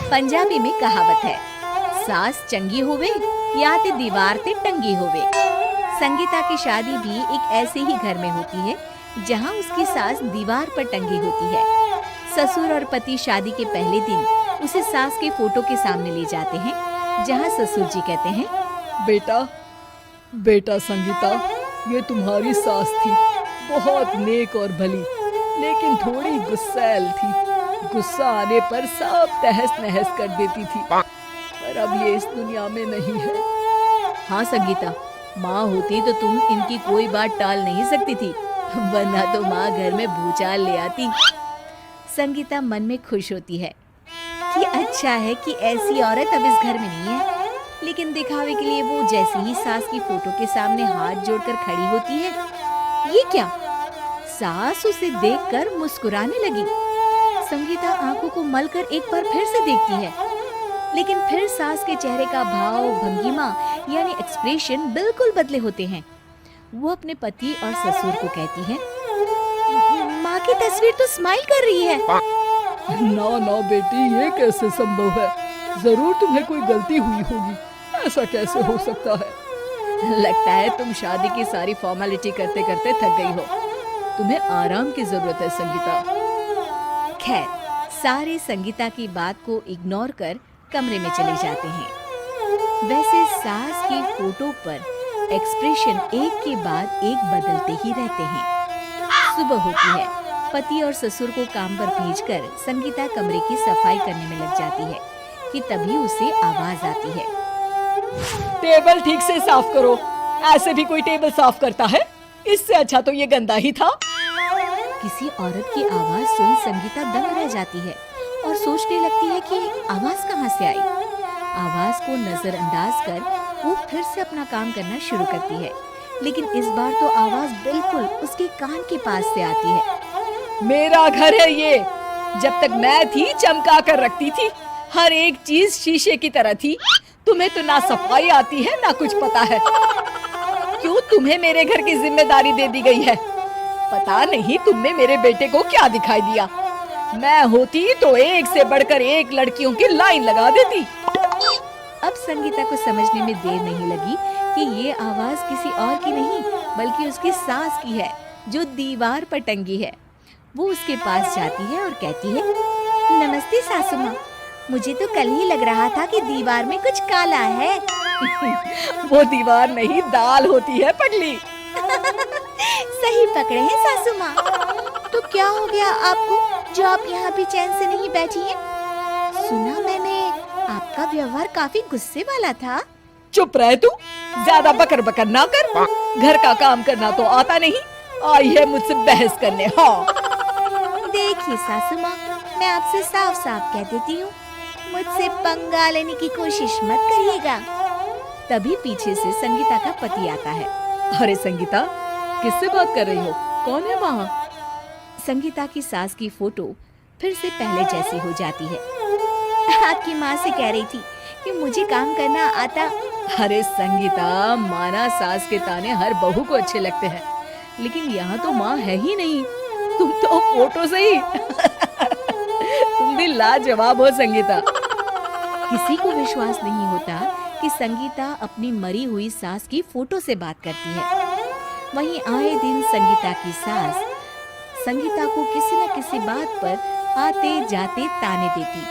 पंजाबी में कहावत है, सास चंगी होवे या ते दीवार ते टंगी होवे। संगीता की शादी भी एक ऐसे ही घर में होती है जहां उसकी सास दीवार पर टंगी होती है। ससुर और पति शादी के पहले दिन उसे सास के फोटो के सामने ले जाते हैं, जहां ससुर जी कहते हैं, बेटा बेटा संगीता, ये तुम्हारी सास थी, बहुत नेक और भली, लेकिन थोड़ी गुस्सैल थी। गुस्सा आने पर सब तहस नहस कर देती थी, पर अब ये इस दुनिया में नहीं है। हाँ संगीता, माँ होती तो तुम इनकी कोई बात टाल नहीं सकती थी, वरना तो माँ घर में भूचाल ले आती। संगीता मन में खुश होती है कि अच्छा है कि ऐसी औरत अब इस घर में नहीं है। लेकिन दिखावे के लिए वो जैसे ही सास की फोटो के सामने हाथ जोड़कर खड़ी होती है, ये क्या? सास उसे देखकर मुस्कुराने लगी। संगीता आंखों को मलकर एक बार फिर से देखती है, लेकिन फिर सास के चेहरे का भाव, भंगिमा यानी एक्सप्रेशन बिल्कुल बदले होते हैं। वो अपने पति और ससुर को कहती है, माँ की तस्वीर तो स्माइल कर रही है। ना ना बेटी, ये कैसे संभव है? जरूर तुम्हें कोई गलती हुई होगी, ऐसा कैसे हो सकता है? लगता है तुम शादी की सारी फॉर्मेलिटी करते करते थक गई हो, तुम्हें आराम की जरूरत है संगीता। खैर, सारे संगीता की बात को इग्नोर कर कमरे में चले जाते हैं। वैसे सास की फोटो पर एक्सप्रेशन एक के बाद एक बदलते ही रहते हैं। सुबह होती है, पति और ससुर को काम पर भेजकर संगीता कमरे की सफाई करने में लग जाती है कि तभी उसे आवाज आती है, टेबल ठीक से साफ करो। ऐसे भी कोई टेबल साफ करता है? इससे अच्छा तो ये गंदा ही था। किसी औरत की आवाज सुन संगीता दंग रह जाती है और सोचने लगती है कि आवाज कहाँ से आई। आवाज को नजरअंदाज कर वो फिर से अपना काम करना शुरू करती है, लेकिन इस बार तो आवाज बिल्कुल उसके कान के पास से आती है। मेरा घर है ये, जब तक मैं थी चमका कर रखती थी, हर एक चीज शीशे की तरह थी। तुम्हें तो ना सफाई आती है ना कुछ पता है। क्यों तुम्हें मेरे घर की जिम्मेदारी दे दी गई है? पता नहीं तुमने मेरे बेटे को क्या दिखाई दिया। मैं होती तो एक से बढ़कर एक लड़कियों की लाइन लगा देती। अब संगीता को समझने में देर नहीं लगी कि ये आवाज किसी और की नहीं बल्कि उसकी सास की है, जो दीवार पर टंगी है। वो उसके पास जाती है और कहती है, नमस्ते सासू माँ, मुझे तो कल ही लग रहा था कि दीवार में कुछ काला है। वो दीवार नहीं, दाल होती है पगली। सही पकड़े हैं सासू माँ। तो क्या हो गया आपको जो आप यहाँ भी चैन से नहीं बैठी हैं? सुना मैंने आपका व्यवहार काफी गुस्से वाला था। चुप रह तू, ज्यादा बकर बकर ना कर। घर का काम करना तो आता नहीं, आई है मुझसे बहस करने। हाँ देखिए सासू माँ, मैं आपसे साफ साफ कह देती हूँ, मुझसे पंगा लेने की कोशिश मत करिएगा। तभी पीछे से संगीता का पति आता है। अरे संगीता, किससे बात कर रही हो? कौन है वहाँ? संगीता की सास की फोटो फिर से पहले जैसी हो जाती है। आपकी माँ से कह रही थी कि मुझे काम करना आता। अरे संगीता, माना सास के ताने हर बहू को अच्छे लगते हैं, लेकिन यहाँ तो माँ है ही नहीं, तुम तो फोटो से ही। तुम भी लाजवाब हो संगीता। किसी को विश्वास नहीं होता कि संगीता अपनी मरी हुई सास की फोटो से बात करती है। वहीं आए दिन संगीता की सास संगीता को किसी न किसी बात पर आते जाते ताने देती।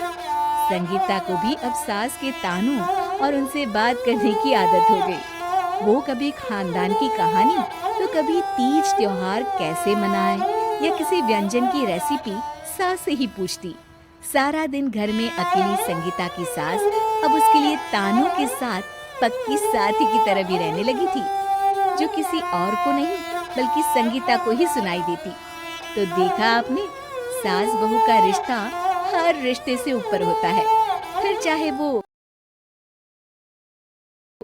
संगीता को भी अब सास के तानों और उनसे बात करने की आदत हो गई। वो कभी खानदान की कहानी तो कभी तीज त्योहार कैसे मनाए या किसी व्यंजन की रेसिपी सास से ही पूछती। सारा दिन घर में अकेली संगीता की सास अब उसके लिए तानों के साथ पक्की साथी की तरह भी रहने लगी थी, जो किसी और को नहीं बल्कि संगीता को ही सुनाई देती। तो देखा आपने, सास बहू का रिश्ता हर रिश्ते से ऊपर होता है, फिर चाहे वो